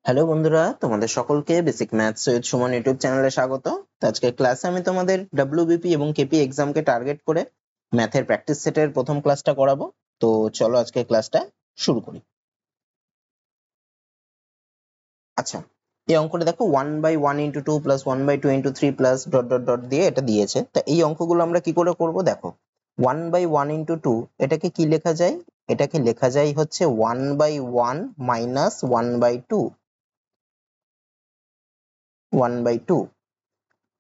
Hello বন্ধুরা, তোমাদের সকলকে basic maths with Suman YouTube চ্যানেলে স্বাগত। তো আজকের ক্লাসে আমি তোমাদের ডব্লিউবিপি এবং কেপি এক্সামকে টার্গেট করে ম্যাথের প্র্যাকটিস সেটের প্রথম ক্লাসটা করাবো। তো চলো আজকে ক্লাসটা শুরু করি। আচ্ছা, এই অঙ্কটা দেখো 1/1 × 2 plus 1/2 × 3 plus dot dot dot দিয়ে এটা দিয়েছে। তা এই অঙ্কগুলো আমরা কি করে করব দেখো। 1/1 × 2 এটাকে কি লেখা যায়? এটাকে লেখা যায় হচ্ছে 1/1 মাইনাস 1/2 1/2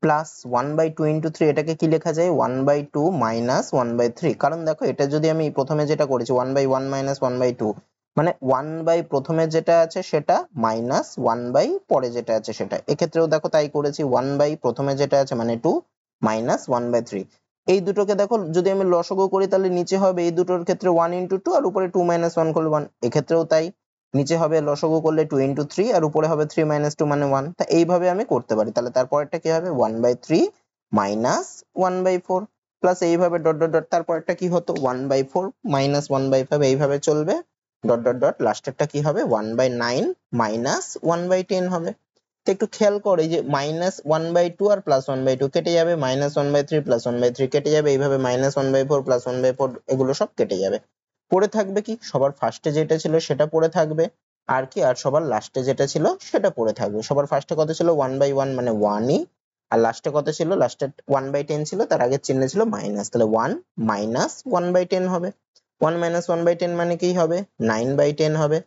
প্লাস 1/2 × 3 এটাকে কি লেখা যায় 1/2 মাইনাস 1/3। কারণ দেখো এটা যদি আমি প্রথমে যেটা করেছি 1/1 মাইনাস 1/2 মানে 1 বাই প্রথমে যেটা আছে সেটা মাইনাস 1 বাই পরে যেটা আছে সেটা। এক্ষেত্রেও দেখো তাই করেছি 1 বাই প্রথমে যেটা আছে মানে 2 মাইনাস 1/3। এই দুটোকে দেখো যদি আমি লসাগু করি তাহলে নিচে হবে এই দুটোর ক্ষেত্রে 1 × 2 আর উপরে 2 - 1 করলে 1। এক্ষেত্রেও তাই, নিচে হবে লসাগু করলে 2 × 3 আর উপরে হবে 3 - 2 মানে 1। তা এইভাবে আমি করতে পারি। তাহলে তারপরেরটা কি হবে 1/3 মাইনাস 1/4 প্লাস এইভাবে ডট ডট ডট। তারপরেরটা কি হতো 1/4 মাইনাস 1/5 এইভাবে চলবে ডট ডট ডট। লাস্টেরটা কি হবে 1/9 মাইনাস 1/10 হবে। তো একটু খেয়াল করে যে মাইনাস 1/2 আর প্লাস 1/2 কেটে যাবে, মাইনাস 1/3 প্লাস 1/3 কেটে যাবে, এইভাবে মাইনাস 1/4 প্লাস 1/4 এগুলো সব কেটে যাবে। পড়ে থাকবে কি সবার ফার্স্টে যেটা ছিল সেটা পড়ে থাকবে, আর কি আর সবার লাস্টে যেটা ছিল সেটা পড়ে থাকবে। সবার ফার্স্টে কত ছিল 1/1 মানে 1ই, আর লাস্টে কত ছিল লাস্টে 1/10 ছিল, তার আগের চিহ্ন ছিল মাইনাস, তাহলে 1 মাইনাস 1/10 হবে। 1 মাইনাস 1/10 মানে কি হবে 9/10 হবে।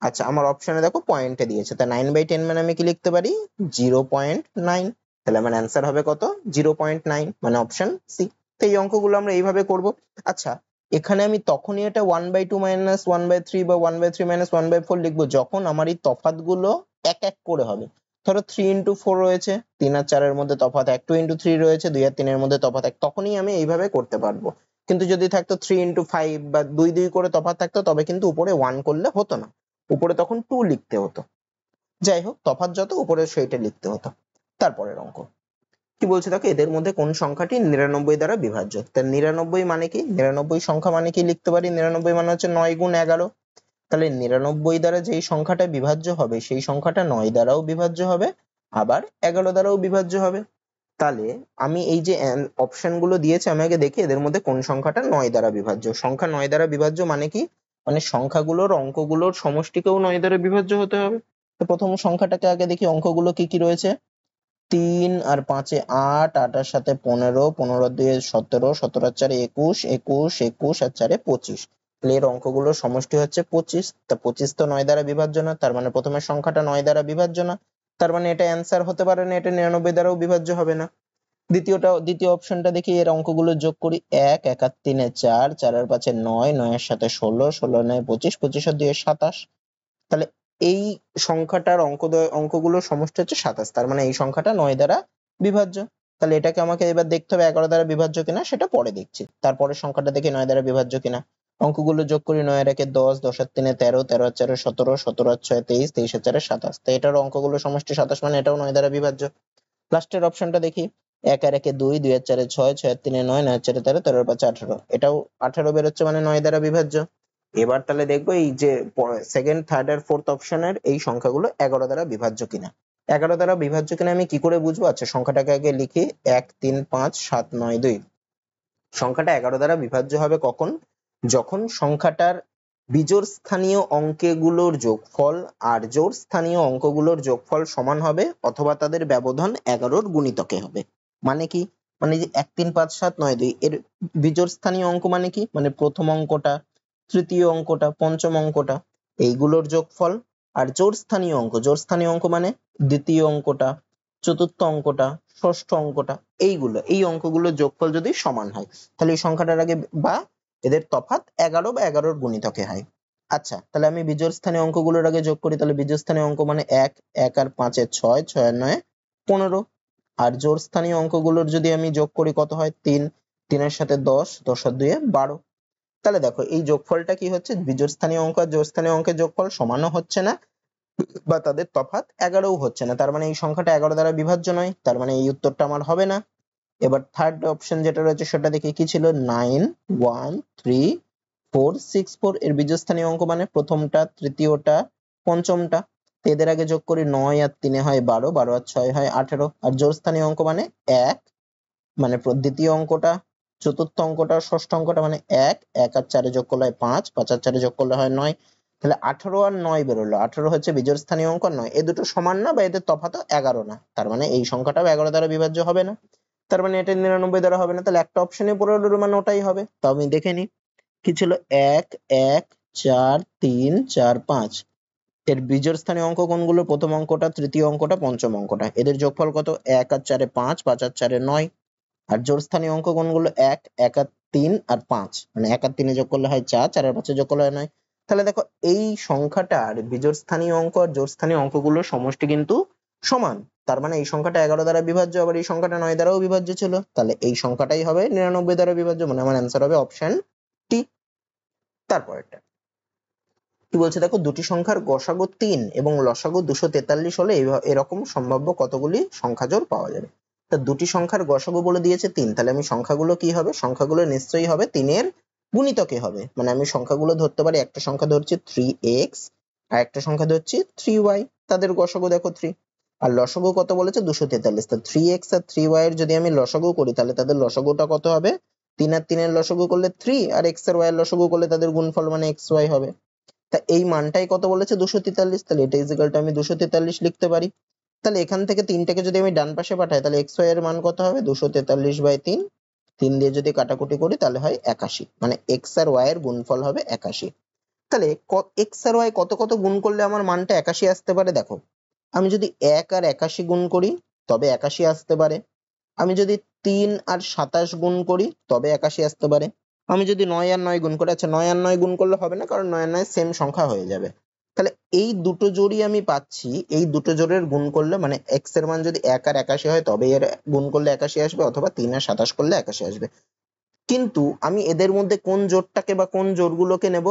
আচ্ছা, আমার অপশনে দেখো পয়েন্টে দিয়েছে, তা 9/10 মানে আমি কি লিখতে পারি 0.9। তাহলে আমার অ্যান্সার হবে কত 0.9 মানে অপশন সি। তো এই অঙ্কগুলো আমরা এইভাবে করব। আচ্ছা, এখানে আমি তখনই এটা 1/2 মাইনাস 1/3 বা 1/3 মাইনাস 1/4 লিখবো যখন আমার এই তফাৎগুলো এক এক করে হবে। ধরো 3 × 4 রয়েছে, 3 আর 4 এর মধ্যে তফাৎ 1, 2 × 3 রয়েছে, 2 আর 3 এর মধ্যে তফাৎ 1, তখনই আমি এইভাবে করতে পারবো। কিন্তু যদি থাকতো 3 × 5 বা 2 2 করে তফাৎ থাকতো তবে কিন্তু উপরে 1 করলে হতো না, উপরে তখন 2 লিখতে হতো। যাই হোক, তফাৎ যত উপরে সেইটা লিখতে হতো। তারপরের অঙ্ক কি বলছে দেখো, এদের মধ্যে কোন সংখ্যাটি 99 দ্বারা বিভাজ্য। তা 99 মানে কি, 99 সংখ্যা মানে কি লিখতে পারি 99 মানে হচ্ছে 9 × 11। তাহলে 99 দ্বারা যেই সংখ্যাটা বিভাজ্য হবে সেই সংখ্যাটা 9 দ্বারাও বিভাজ্য হবে, আবার 11 দ্বারাও বিভাজ্য হবে। তাহলে আমি এই যে অপশন গুলো দিয়েছে আমি আগে দেখি এদের মধ্যে কোন সংখ্যাটা 9 দ্বারা বিভাজ্য। সংখ্যা 9 দ্বারা বিভাজ্য মানে কি, মানে সংখ্যাগুলোর অঙ্কগুলোর সমষ্টিকেও 9 দ্বারা বিভাজ্য হতে হবে। তো প্রথম সংখ্যাটাকে আগে দেখি অঙ্কগুলো কি কি রয়েছে। 3 আর 5 এ 8, 8 এর সাথে 15, 15 দিয়ে 17, 17 আর 4 21, 21, 21 আর 4 25। তাহলে এর অঙ্কগুলোর সমষ্টি হচ্ছে 25। তা 25 তো 9 দ্বারা বিভাজ্য না, তার মানে প্রথমের সংখ্যাটা 9 দ্বারা বিভাজ্য না, তার মানে এটা অ্যান্সার হতে পারে না, এটা 99 দ্বারাও বিভাজ্য হবে না। দ্বিতীয় অপশনটা দেখি, এর অঙ্কগুলো যোগ করি 1, 1 আর 3 এ 4, 4 আর 5 এ 9, 9 এর সাথে 16, 16 আর 9 25, 25 আর 2 এ 27। তাহলে এই সংখ্যাটার অঙ্কগুলোর সমষ্টি হচ্ছে 27, তার মানে এই সংখ্যাটা 9 দ্বারা বিভাজ্য। তাহলে এটাকে আমাকে এবার দেখতে হবে 11 দ্বারা বিভাজ্য কিনা, সেটা পরে দেখছি। তারপরে সংখ্যাটা দেখি 9 দ্বারা বিভাজ্য কিনা। অঙ্কগুলো যোগ করি, 9 এর 1 এ 10, 10 আর 3 এ 13, 13 আর 4 এ 17, 17 আর 6 এ 23, 23 আর 4 এ 27। তো এটার অঙ্কগুলো সমষ্টি 27 মানে এটাও 9 দ্বারা বিভাজ্য। লাস্টের অপশনটা দেখি, 1 আর 1 এ 2, 2 আর 4 এ 6, 6 আর 3 এ 9, 9 আর 4 এ 13, 13 আর 5 এ 18, এটাও 18 বেরোচ্ছে মানে 9 দ্বারা বিভাজ্য। এবার তাহলে দেখবো এই যে সেকেন্ড, থার্ড আর ফোর্থ অপশনের এই সংখ্যাগুলো 11 দ্বারা বিভাজ্য কিনা। 11 দ্বারা বিভাজ্য কিনা আমি কি করে বুঝবো? আচ্ছা, সংখ্যাটাকে আগে লিখি 1 3 5 7 9 2। সংখ্যাটা 11 দ্বারা বিভাজ্য হবে কখন? যখন সংখ্যাটার বিজোড় স্থানীয় অঙ্কগুলোর যোগফল আর জোড় স্থানীয় অঙ্কগুলোর যোগফল সমান হবে অথবা তাদের ব্যবধান 11 গুণিতকে হবে। মানে কি, মানে যে 1 3 5 7 9 2 এর বিজোড় স্থানীয় অঙ্ক মানে কি, মানে প্রথম অঙ্কটা, তৃতীয় অঙ্কটা, পঞ্চম অঙ্কটা, এইগুলোর যোগফল। আর জোড় স্থানীয় অঙ্ক মানে দ্বিতীয় অঙ্কটা, চতুর্থ অঙ্কটা, ষষ্ঠ অঙ্কটা, এই অঙ্কগুলোর যোগফল যদি সমান হয় তাহলে এই সংখ্যাটার আগে বা এদের তফাৎ 11 বা 11 গুণিতকে হয়। আচ্ছা, তাহলে আমি বিজোড় স্থানীয় অঙ্কগুলোর আগে যোগ করি, তাহলে বিজোড় স্থানীয় অঙ্ক মানে 1, 1 আর 5 এ 6, 6 আর 9 15। আর জোড় স্থানীয় অঙ্কগুলোর যদি আমি যোগ করি কত হয় 3, 3 এর সাথে 10, 10 আর 2 এ 12। তাহলে দেখো এই যোগফলটা কি হচ্ছে, বিজোড় স্থানীয় অঙ্ক আর জোড় স্থানীয় অঙ্কের যোগফল সমানও হচ্ছে না বা তাদের তফাৎ 11ও হচ্ছে না, তার মানে এই সংখ্যাটা 11 দ্বারা বিভাজ্য নয়, তার মানে এই উত্তরটা আমার হবে না। এবার থার্ড অপশন যেটা রয়েছে সেটা দেখি কি ছিল, 9 1 3 4 6 4। এর বীজস্থানীয় অঙ্ক মানে প্রথমটা, তৃতীয়টা, পঞ্চমটা। তো এদের আগে যোগ করি, 9 আর 3 হয় 12, 12 আর 6 হয় 18, আর জোড় স্থানীয় অঙ্ক মানে 1, মানে দ্বিতীয় অঙ্কটা, চতুর্থ অঙ্কটা, ষষ্ঠ অঙ্কটা মানে 1, 1 আর 4 যোগ করলে হয় 5, 5 আর 4 যোগ করলে হয় 9, তাহলে 18 আর 9 বেরোলো। 18 হচ্ছে বিজোড় স্থানীয় অঙ্ক, 9 এই দুটো সমান না বা এদের তফাৎ 11 না, তার মানে এই সংখ্যাটাও 11 দ্বারা বিভাজ্য হবে না, তার মানে এটা 99 দ্বারা হবে না, তাহলে একটা অপশনে পড়ে রইলো মানে ওটাই হবে। তো আমি দেখে নিই কি ছিল, 1 1 4 3 4 5, এর বিজোড় স্থানীয় অঙ্ক কোনগুলো, প্রথম অঙ্কটা, তৃতীয় অঙ্কটা, পঞ্চম অঙ্কটা, এদের যোগফল কত, 1 আর 4 5, 5 আর 4 9, আর জোড় স্থানীয় অঙ্ক কোনগুলো, 1 1 আর 3 আর 5, মানে 1 আর 3 যোগ করলে হয় 4, 4 আর 5 যোগ করলে হয় 9, তাহলে দেখো এই সংখ্যাটার বিজোড় স্থানীয় অঙ্ক আর জোড় স্থানীয় অঙ্কগুলোর সমষ্টি কিন্তু সমান, তার মানে এই সংখ্যাটা 11 দ্বারা বিভাজ্য, আবার এই সংখ্যাটা 9 দ্বারাও বিভাজ্য ছিল, তাহলে এই সংখ্যাটাই হবে 99 দ্বারা বিভাজ্য, মানে আমার অ্যান্সার হবে অপশন টি। তারপরেরটা কি বলছে দেখো, দুটি সংখ্যার গসাগু 3 এবং লসাগু 243 হলে এরকম সম্ভাব্য কতগুলি সংখ্যাজোড় পাওয়া যাবে। তা দুটি সংখ্যার গসাগু বলে দিয়েছে 3, তাহলে আমি সংখ্যাগুলো কি হবে, সংখ্যাগুলো নিশ্চয়ই হবে 3 এর গুণিতকে হবে, মানে আমি সংখ্যাগুলো ধরতে পারি, একটা সংখ্যা ধরছি 3x আর একটা সংখ্যা ধরছি 3y, তাদের গসাগু দেখো 3, আর লসাগু কত বলেছে 243, তা 3x আর 3y এর যদি আমি লসাগু করি তাহলে তাদের লসাগুটা কত হবে, 3 আর 3 এর লসাগু করলে 3, আর x আর y এর লসাগু করলে তাদের গুণফল মানে xy হবে। তা এই মানটাই কত বলেছে 243, তাহলে এটা ইজিক্যাল টু আমি 243 লিখতে পারি। তাহলে এখান থেকে 3টাকে যদি আমি ডান পাশে পাঠাই তাহলে xy এর মান কত হবে, 243/3, 3 দিয়ে যদি কাটাকুটি করি তাহলে হয় 81, মানে x আর y এর গুণফল হবে 81। তাহলে x আর y কত কত গুণ করলে আমার মানটা 81 আসতে পারে, দেখো আমি যদি 1 আর 81 গুণ করি তবে 81 আসতে পারে, আমি যদি 3 আর 27 গুণ করি তবে 81 আসতে পারে, আমি যদি 9 আর 9 গুণ করি, আচ্ছা 9 আর 9 গুণ করলে হবে না, কারণ 9 আর 9 সেম সংখ্যা হয়ে যাবে, তাহলে এই দুটো জোড়ই আমি পাচ্ছি, এই দুটো জোড়ের গুণ করলে মানে x এর মান যদি 1 আর 81 হয় তবে এর গুণ করলে 81 আসবে, অথবা 3 আর 27 করলে 81 আসবে। কিন্তু আমি এদের মধ্যে কোন জোড়টাকে বা কোন জোড়গুলোকে নেব,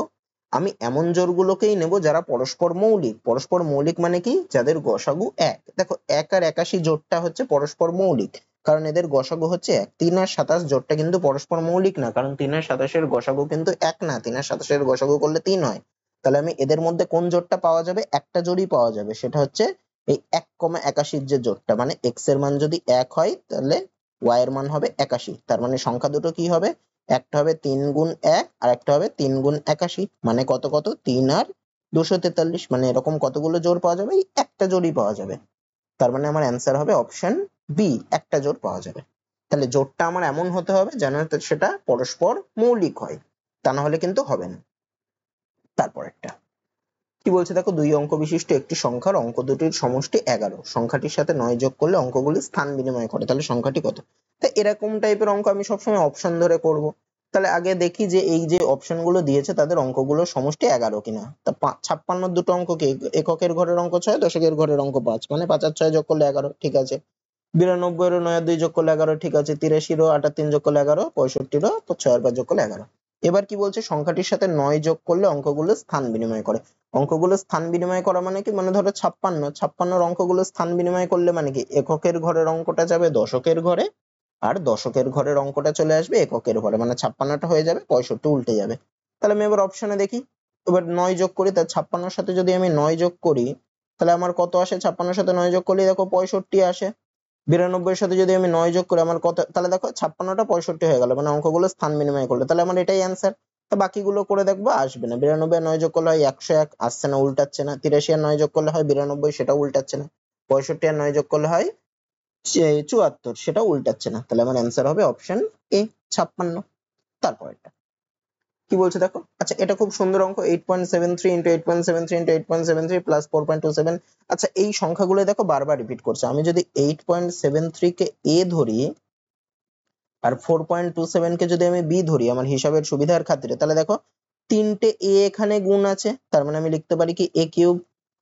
আমি এমন জোড়গুলোকেই নেব যারা পরস্পর মৌলিক। পরস্পর মৌলিক মানে কি, যাদের গসাগু 1, দেখো 1 আর 81 জোড়টা হচ্ছে পরস্পর মৌলিক, কারণ এদের গসাগু হচ্ছে 1। 3 আর 27 জোড়টা কিন্তু পরস্পর মৌলিক না, কারণ 3 আর 27 এর গসাগু কিন্তু 1 না, 3 আর 27 এর গসাগু করলে 3 হয়। তাহলে আমি এদের মধ্যে কোন জোড়টা পাওয়া যাবে, একটা জোড়ই পাওয়া যাবে, সেটা হচ্ছে এই 1,81 যে জোড়টা, মানে x এর মান যদি 1 হয় তাহলে y এর মান হবে 81, তার মানে সংখ্যা দুটো কি হবে, একটা হবে 3 গুণ 1 আর একটা হবে 3 গুণ 81, মানে কত কত 3 আর 243, মানে এরকম কতগুলো জোড় পাওয়া যাবে, এই একটা জোড়ই পাওয়া যাবে, তার মানে আমার অ্যান্সার হবে অপশন বি, একটা জোড় পাওয়া যাবে। তাহলে জোড়টা আমার এমন হতে হবে যেন সেটা পরস্পর মৌলিক হয়, তা না হলে কিন্তু হবে না। তারপর একটা কি বলছে দেখো, দুই অঙ্ক বিশিষ্ট একটি সংখ্যার অঙ্ক দুটির সমষ্টি 11, সংখ্যাটির সাথে 9 যোগ করলে অঙ্কগুলি স্থান বিনিময় করে, তাহলে সংখ্যাটি কত। তো এরকম টাইপের অঙ্ক আমি সবসময় অপশন ধরে করব। তাহলে আগে দেখি যে এই যে অপশন গুলো দিয়েছে তাদের অঙ্কগুলোর সমষ্টি 11 কিনা। তা 56 দুটো অঙ্ক কি, এককের ঘরের অঙ্ক 6, দশকের ঘরের অঙ্ক 5, মানে 5 আর 6 যোগ করলে 11, ঠিক আছে। 92 এর 9 আর 2 যোগ করলে 11, ঠিক আছে। 83 এর 8 আর 3 যোগ করলে 11, 65 এর 6 আর 5 যোগ করলে 11। এবার কি বলছে, সংখ্যাটির সাথে 9 যোগ করলে অঙ্কগুলো স্থান বিনিময় করে। অঙ্কগুলো স্থান বিনিময় করা মানে কি, মানে ধরো 56 এর অঙ্কগুলো স্থান বিনিময় করলে মানে কি, এককের ঘরের অঙ্কটা যাবে দশকের ঘরে, আর দশকের ঘরের অঙ্কটা চলে আসবে এককের ঘরে, মানে 56টা হয়ে যাবে, 65 উল্টে যাবে। তাহলে আমি এবার অপশনে দেখি, এবার 9 যোগ করি, তার 56 সাথে যদি আমি 9 যোগ করি তাহলে আমার কত আসে, 56 সাথে 9 যোগ করলে দেখো 65 আসে। 92 এর সাথে যদি আমি 9 যোগ করি আমার কত, তাহলে দেখো 56টা 65 হয়ে গেল, মানে অঙ্কগুলো স্থান বিনিময় করলে, তাহলে আমার এটাই অ্যান্সার। তো বাকিগুলো করে দেখবো, আসবে না। 92 আর 9 যোগ করলে হয় 101, আসছে না, উল্টাচ্ছে না। 83 আর 9 যোগ করলে হয় 92, সেটা উল্টাচ্ছে না। 65 আর 9 যোগ করলে হয় 74, সেটা উল্টাচ্ছে না, তাহলে আমার অ্যান্সার হবে অপশন এ, 56। তারপরেরটা কি বলছে দেখো, আচ্ছা এটা খুব সুন্দর অঙ্ক, 8.73 into 8.73 into 8.73 plus 4.27। আচ্ছা এই সংখ্যাগুলো দেখো বারবার রিপিট করছে, আমি যদি 8.73 কে a ধরি আর 4.27 কে যদি আমি b ধরি আমার হিসাবের সুবিধার খাতিরে, তাহলে দেখো তিনটে a এখানে গুণ আছে, তার মানে আমি লিখতে পারি কি a কিউব,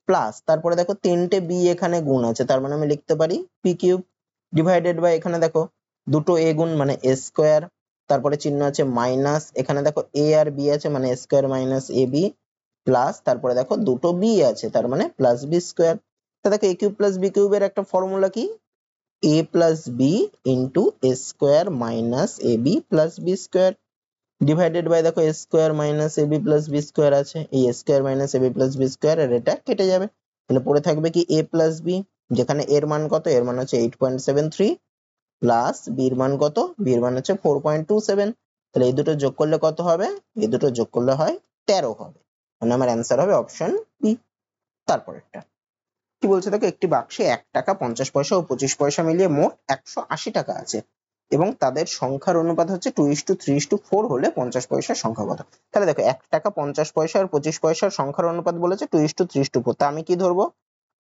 প্লাস তারপরে দেখো তিনটে b এখানে গুণ আছে, তার মানে আমি লিখতে পারি p কিউব, ডিভাইডেড বাই এখানে দেখো দুটো a গুণ মানে a স্কয়ার, তারপরে চিহ্ন আছে মাইনাস, এখানে দেখো a আর b আছে মানে a square minus ab, plus তারপরে দেখো দুটো b আছে তার মানে প্লাস b স্কয়ার। তা দেখো a কিউব প্লাস b কিউবের একটা ফর্মুলা কি, a plus b into a square minus ab plus b square, divided by দেখো a square minus ab plus b square আছে, এই a square minus ab plus b square এর এটা কেটে যাবে, তাহলে পড়ে থাকবে কি a প্লাস বি, যেখানে এর মান কত, এর মান হচ্ছে 8.73 প্লাস বির মান কত, বির মান হচ্ছে 4.27। তাহলে এই দুটো যোগ করলে কত হবে, এই দুটো যোগ করলে হয় 13 হবে, মানে আমার অ্যান্সার হবে অপশন বি। তারপরেরটা কি বলছে দেখো, একটি বাক্সে 1 টাকা 50 পয়সা ও 25 পয়সা মিলিয়ে মোট 180 টাকা আছে এবং তাদের সংখ্যার অনুপাত হচ্ছে 2:3:4 হলে 50 পয়সার সংখ্যা কত। তাহলে দেখো 1 টাকা 50 পয়সা আর 25 পয়সার সংখ্যার অনুপাত বলেছে 2:3:4। তা আমি কি ধরবো,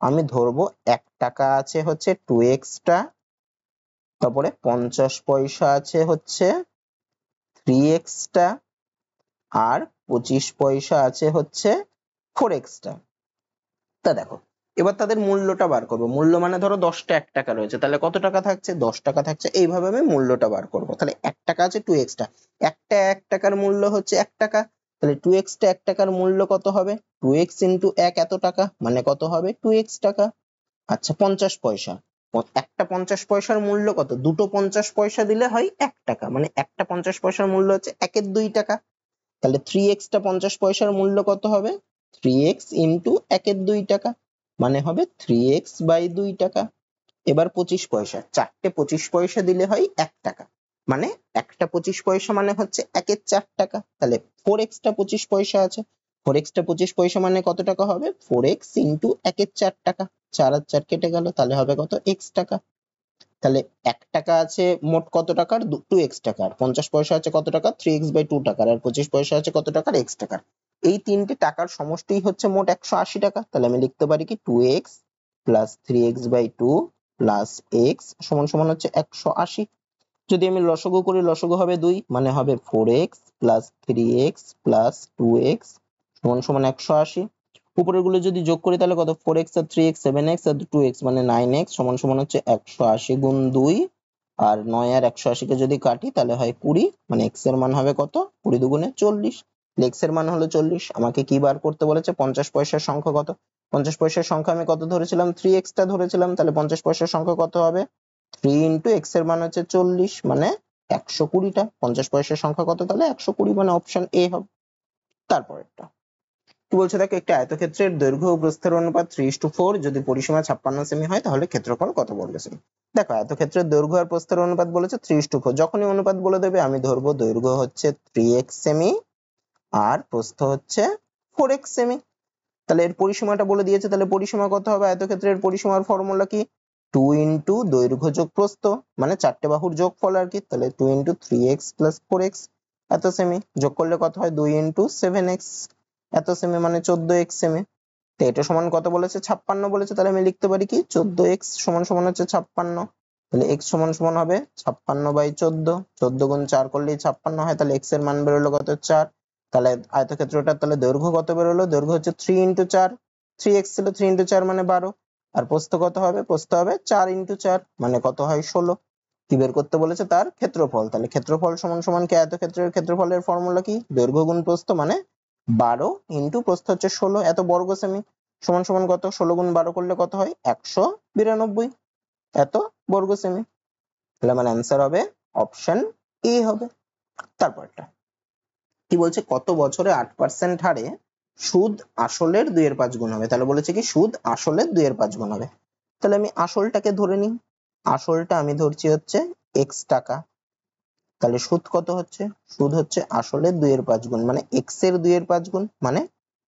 আমি ধরবো 1 টাকা আছে হচ্ছে 2x টা, তারপরে 50 পয়সা আছে হচ্ছে 3x টা, আর 25 পয়সা আছে হচ্ছে 4x টা। তা দেখো এবার তাদের মূল্যটা বার করবো, মূল্য মানে ধরো 10টা 1 টাকা রয়েছে, তাহলে কত টাকা থাকছে, 10 টাকা থাকছে। এইভাবে আমি মূল্যটা বার করবো। তাহলে 1 টাকা আছে 2x টা, একটা 1 টাকার মূল্য হচ্ছে 1 টাকা, তাহলে 2x টা 1 টাকার মূল্য কত হবে, 2x ইন্টু 1 এত টাকা, মানে কত হবে 2x টাকা। আচ্ছা 50 পয়সা, একটা 50 পয়সার মূল্য কত, দুটো 50 পয়সা দিলে হয় 1 টাকা, মানে একটা 50 পয়সার মূল্য হচ্ছে 1 এর 2 টাকা। তাহলে 3x টা 50 পয়সার মূল্য কত হবে, 3x ইন্টু 1 এর 2 টাকা, মানে হবে 3x বাই 2 টাকা। এবার 25 পয়সা, চারটে 25 পয়সা দিলে হয় 1 টাকা, মানে একটা 25 পয়সা মানে হচ্ছে 1 এর 4 টাকা। তাহলে 4x টা 25 পয়সা আছে, 4x টা 25 পয়সা মানে কত টাকা হবে, 4x ইন্টু 1 এর 4 টাকা, 4 আর 4 কেটে গেল, তাহলে হবে কত x টাকা। তাহলে 1 টাকা আছে মোট কত টাকার, 2x টাকার, 50 পয়সা আছে কত টাকা, 3x বাই 2 টাকার, আর 25 পয়সা আছে কত টাকার, x টাকার। এই তিনটে টাকার সমষ্টিই হচ্ছে মোট 180 টাকা। তাহলে আমি লিখতে পারি কি 2x plus 3x by 2 plus x সমান সমান হচ্ছে 180। যদি আমি লসাগু করি, লসাগু হবে 2, মানে হবে 4x plus 3x plus 2x সমান সমান 180। উপরের গুলো যদি যোগ করি তাহলে কত, 4x আর 3x 7x আর 2x মানে 9x সমান সমান হচ্ছে 180 গুণ 2, আর 9 আর 180 কে যদি কাটি তাহলে হয় 20, মানে x এর মান হবে কত, 20 দুগুণে 40। x এর মান হলো 40। আমাকে কি বার করতে বলেছে, 50 পয়সার সংখ্যা কত, 50 পয়সার সংখ্যা আমি কত ধরেছিলাম, 3x টা ধরেছিলাম, তাহলে 50 পয়সার সংখ্যা কত হবে, 3 ইন্টু x এর মান হচ্ছে 40, মানে 120টা। 50 পয়সার সংখ্যা কত, তাহলে 120, মানে অপশন এ হবে। তারপরেরটা কি বলছে দেখো, একটি আয়তক্ষেত্রের দৈর্ঘ্য ও প্রস্থের অনুপাত 3:4, যদি পরিসীমা 56 সেমি হয় তাহলে ক্ষেত্রফল কত বর্গ সেমি। দেখো আয়তক্ষেত্রের দৈর্ঘ্য আর প্রস্থের অনুপাত বলেছে 3:4, যখনই অনুপাত বলে দেবে আমি ধরবো দৈর্ঘ্য হচ্ছে 3x সেমি আর প্রস্থ হচ্ছে 4x সেমি। তাহলে এর পরিসীমাটা বলে দিয়েছে, তাহলে পরিসীমা কত হবে, আয়তক্ষেত্রের পরিসীমার ফর্মুলা কি, 2 ইন্টু দৈর্ঘ্য যোগ প্রস্থ, মানে চারটে বাহুর যোগফল আর কি। তাহলে 2 ইন্টু 3x প্লাস 4x এত সেমি, যোগ করলে কত হয়, 2 ইন্টু 7x এত সেমি, মানে 14x সেমি। তো এটা সমান কত বলেছে, 56 বলেছে, তাহলে আমি লিখতে পারি কি 14x সমান সমান হচ্ছে 56। তাহলে x সমান সমান হবে 56 বাই 14, 14 গুণ 4 করলেই 56 হয়, তাহলে x এর মান বেরোলো কত, 4। তাহলে আয়তক্ষেত্রটার তাহলে দৈর্ঘ্য কত বেরোলো, দৈর্ঘ্য হচ্ছে 3 ইন্টু 4, 3x ছিল 3 ইন্টু 4 মানে 12, আর প্রস্থ কত হবে, প্রস্থ হবে 4 ইন্টু 4 মানে কত হয় 16। কি বের করতে বলেছে, তার ক্ষেত্রফল। তাহলে ক্ষেত্রফল সমান সমান কি, আয়তক্ষেত্রের ক্ষেত্রফলের ফর্মুলা কি, দৈর্ঘ্য গুণ প্রস্থ, মানে 12 ইন্টু প্রস্থ হচ্ছে 16 এত বর্গ সেমি, সমান সমান কত, 16 গুণ 12 করলে কত হয়, 192 এত বর্গ সেমি। তাহলে আমার অ্যান্সার হবে অপশন এ হবে। তারপরটা কি বলছে, কত বছরে 8% হারে সুদ আসলের 2/5 গুণ হবে। তাহলে বলেছে কি সুদ আসলের 2/5 গুণ হবে। তাহলে আমি আসলটাকে ধরে নিই, আসলটা আমি ধরছি হচ্ছে x টাকা। তাহলে সুদ কত হচ্ছে, সুদ হচ্ছে আসলের 2/5 গুণ, মানে x এর 2/5 গুণ, মানে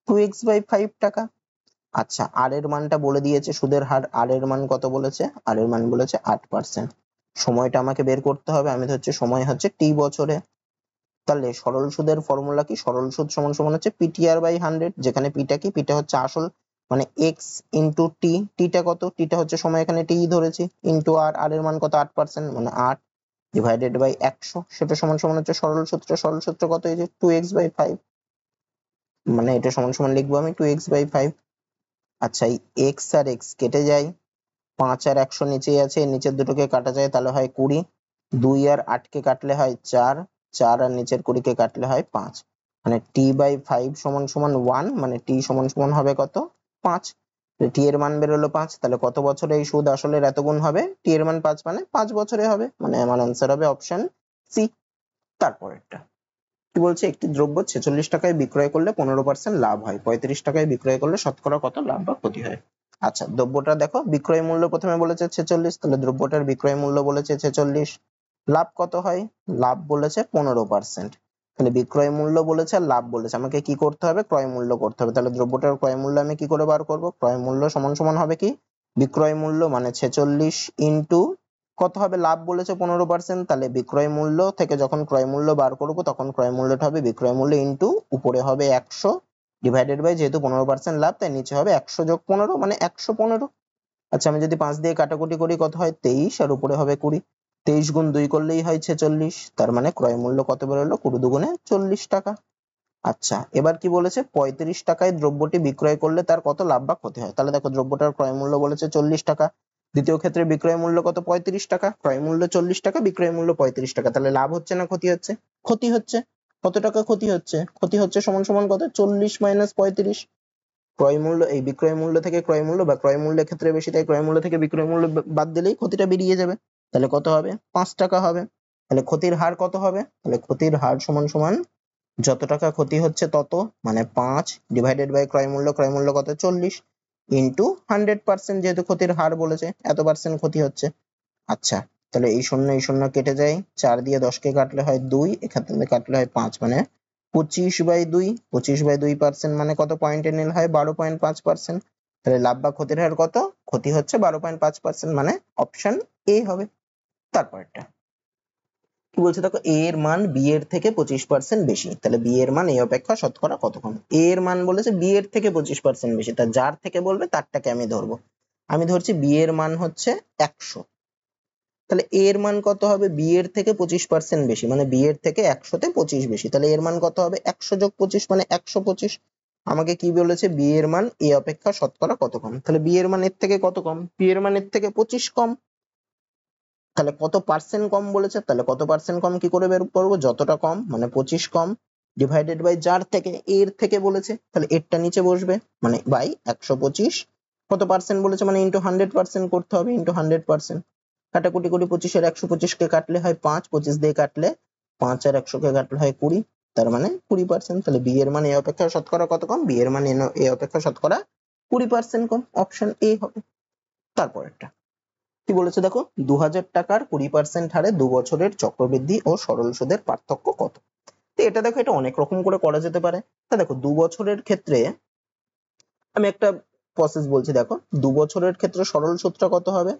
2x বাই 5 টাকা। আচ্ছা আর এর মানটা বলে দিয়েছে, সুদের হার আর এর মান কত বলেছে, আর এর মান বলেছে 8%। সময়টা আমাকে বের করতে হবে, আমি ধরছি সময় হচ্ছে t বছরে। তাহলে সরল সুদের ফর্মুলা কি, সরল সুদ সমান সমান হচ্ছে পিটিআর বাই 100, যেখানে পিটা কি, পিটা হচ্ছে আসল, মানে x ইন্টু টি, টিটা কত, টিটা হচ্ছে সময়, এখানে টি ধরেছি, ইন্টু আর, আর এর মান কত 8%, মানে 8 ডিভাইডেড বাই 100, সেটা সমান সমান হচ্ছে সরল সূত্র, সরল সূত্র কত, এই যে 2x বাই 5, মানে এটা সমান সমান লিখবো আমি 2x বাই 5। আচ্ছা এই x আর x কেটে যায়, 5 আর 100 নিচেই আছে, নিচের দুটোকে কাটা যায় তাহলে হয় 20, 2 আর 8 কে কাটলে হয় 4, 4 আর নিচের 20 কে কাটলে হয় 5, মানে t বাই 5 সমান সমান 1, মানে t সমান সমান হবে কত, 5। t এর মান বেরোলো 5, তাহলে কত বছরে এই সুদ আসলের এত গুণ হবে, t এর মান 5 মানে 5 বছরে হবে, মানে আমার অ্যান্সার হবে অপশন সি। তারপরেরটা কি বলছে, একটি দ্রব্য 46 টাকায় বিক্রয় করলে 15% লাভ হয়, 35 টাকায় বিক্রয় করলে শতকরা কত লাভ বা ক্ষতি হয়। আচ্ছা, দ্রব্যটা দেখো বিক্রয় মূল্য প্রথমে বলেছে 46, তাহলে দ্রব্যটার বিক্রয় মূল্য বলেছে 46। লাভ কত হয়? লাভ বলেছে 15%। তাহলে বিক্রয় মূল্য বলেছে আর লাভ বলেছে, আমাকে কি করতে হবে? ক্রয় মূল্য করতে হবে। তাহলে দ্রব্যটার ক্রয় মূল্য আমি কি করে বার করব? ক্রয় মূল্য সমান সমান হবে কি, বিক্রয় মূল্য মানে 46 ইন্টু কত হবে? লাভ বলেছে 15%, তাহলে বিক্রয় মূল্য থেকে যখন ক্রয় মূল্য বার করব তখন ক্রয় মূল্যটা হবে বিক্রয় মূল্য ইন্টু উপরে হবে 100 ডিভাইডেড বাই, যেহেতু 15% লাভ তাই নিচে হবে 100 যোগ 15 মানে 115। আচ্ছা, আমি যদি 5 দিয়ে কাটাকুটি করি কত হয়? 23, আর উপরে হবে 20। 23 গুণ 2 করলেই হয় 46, তার মানে ক্রয় মূল্য কত বেরোলো? 20 দুগুণে 40 টাকা। আচ্ছা, এবার কি বলেছে? 35 টাকায় দ্রব্যটি বিক্রয় করলে তার কত লাভ বা ক্ষতি হয়? তাহলে দেখো, দ্রব্যটার ক্রয় মূল্য বলেছে 40 টাকা, দ্বিতীয় ক্ষেত্রে বিক্রয় মূল্য কত? 35 টাকা, ক্রয় মূল্য 40 টাকা, বিক্রয় মূল্য 35 টাকা, তাহলে লাভ হচ্ছে না ক্ষতি হচ্ছে? ক্ষতি হচ্ছে। কত টাকা ক্ষতি হচ্ছে? ক্ষতি হচ্ছে সমান সমান কত? 40 মাইনাস 35। ক্রয় মূল্য, এই বিক্রয় মূল্য থেকে ক্রয় মূল্য বা ক্রয় মূল্যের ক্ষেত্রে বেশি তাই ক্রয় মূল্য থেকে বিক্রয় মূল্য বাদ দিলেই ক্ষতিটা বেরিয়ে যাবে। তাহলে কত হবে? 5 টাকা হবে। তাহলে ক্ষতির হার কত হবে? তাহলে ক্ষতির হার সমান সমান যত টাকা ক্ষতি হচ্ছে তত, মানে 5 ডিভাইডেড বাই ক্রয় মূল্য কত? 40 ইন্টু 100%, যেহেতু ক্ষতির হার বলেছে এত পার্সেন্ট ক্ষতি হচ্ছে। আচ্ছা, তাহলে এই শূন্য কেটে যায়, 4 দিয়ে 10 কে কাটলে হয় 2, এখান থেকে কাটলে হয় 5, মানে 25/2। 25/2% মানে কত পয়েন্টে নিল হয়? 12.5%। তাহলে লাভ বা ক্ষতির হার কত? ক্ষতি হচ্ছে 12.5%, মানে অপশন এ হবে। তারপরটা কি বলছে দেখো, এ এর মান বি এর থেকে 25% বেশি, তাহলে বি এর মান এ অপেক্ষা শতকরা কত কম? এ এর মান বলেছে বি এর থেকে 25% বেশি, তা যার থেকে বলবে তারটাকে আমি ধরবো। আমি ধরছি বি এর মান হচ্ছে 100, তাহলে এ এর মান কত হবে? বি এর থেকে 25% বেশি, মানে বি এর থেকে 100 তে 25 বেশি, তাহলে এর মান কত হবে? 100 যোগ 25 মানে 125। আমাকে কি বলেছে? বি এর মান এ অপেক্ষা শতকরা কত কম, তাহলে বি এর মান এর থেকে কত কম? বি এর মান এর থেকে 25 কম। তাহলে কত পার্সেন্ট কম বলেছে, তাহলে কত পার্সেন্ট কম কি করে বের করবো? যতটা কম মানে 25 কম ডিভাইডেড বাই যার থেকে, এর থেকে বলেছে, তাহলে এরটা নিচে বসবে, মানে বাই 125। কত পার্সেন্ট বলেছে মানে ইন্টু 100% করতে হবে, ইন্টু 100%। কাটাকুটি করি, 25 এর 125 কে কাটলে হয় 5, 25 দিয়ে কাটলে 5 আর 100 কে কাটলে হয় 20, তার মানে 20%। তাহলে বি এর মান এ অপেক্ষা শতকরা কত কম? বি এর মান এ অপেক্ষা শতকরা 20% কম, অপশন এ হবে। তারপরেরটা কি বলেছে দেখো, 2000 টাকার 20% হারে 2 বছরের চক্রবৃদ্ধি ও সরল সুদের পার্থক্য কত? তো এটা দেখো, এটা অনেক রকম করে করা যেতে পারে। তা দেখো, 2 বছরের ক্ষেত্রে আমি একটা প্রসেস বলছি, দেখো 2 বছরের ক্ষেত্রে সরল সুদটা কত হবে?